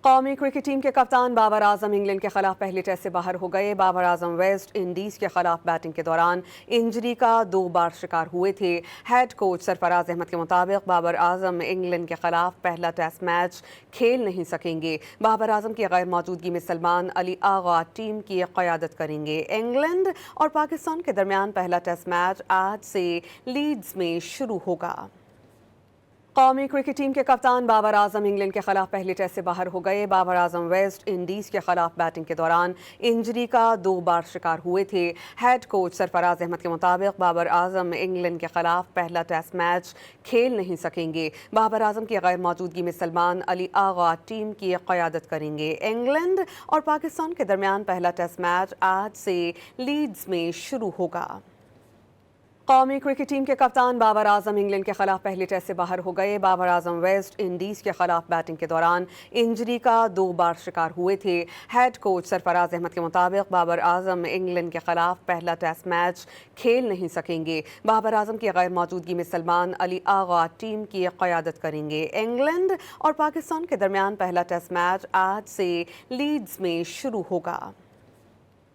قومی cricket team کے کپتان بابر اعظم انگلینڈ کے خلاف پہلے ٹیسٹ سے باہر ہو گئے۔ بابر اعظم ویسٹ انڈیز کے خلاف بیٹنگ کے دوران انجری کا 2 بار شکار ہوئے تھے۔ ہیڈ کوچ سرفراز احمد کے مطابق بابر اعظم انگلینڈ کے خلاف پہلا ٹیسٹ میچ کھیل نہیں سکیں گے۔ بابر اعظم کی غیر موجودگی میں سلمان علی آغا ٹیم کی قیادت کریں گے۔ انگلینڈ اور پاکستان کے درمیان پہلا ٹیسٹ میچ آج سے لیڈز میں شروع ہوگا۔ قومی کرکٹ ٹیم کے کپتان بابر اعظم انگلینڈ کے خلاف پہلے ٹیسٹ سے باہر ہو گئے۔ بابر اعظم ویسٹ انڈیز کے خلاف بیٹنگ کے دوران انجری کا 2 بار شکار ہوئے تھے۔ ہیڈ کوچ سرفراز احمد کے مطابق بابر اعظم انگلینڈ کے خلاف پہلا ٹیسٹ میچ کھیل نہیں سکیں گے۔ بابر اعظم کی غیر موجودگی میں سلمان علی آغا ٹیم کی قیادت کریں گے۔ انگلینڈ اور پاکستان کے درمیان پہلا ٹیسٹ میچ آج سے لیڈز میں شروع ہوگا۔ قومی کرکٹ ٹیم کے کپتان بابر اعظم انگلینڈ کے خلاف پہلے ٹیسٹ سے باہر ہو گئے۔ بابر اعظم ویسٹ انڈیز کے خلاف بیٹنگ کے دوران انجری کا 2 بار شکار ہوئے تھے۔ ہیڈ کوچ سرفراز احمد کے مطابق بابر اعظم انگلینڈ کے خلاف پہلا ٹیسٹ میچ کھیل نہیں سکیں گے۔ بابر اعظم کی غیر موجودگی میں سلمان علی آغا ٹیم کی قیادت کریں گے۔ انگلینڈ اور پاکستان کے درمیان پہلا ٹیسٹ میچ آج سے لیڈز میں شروع ہوگا۔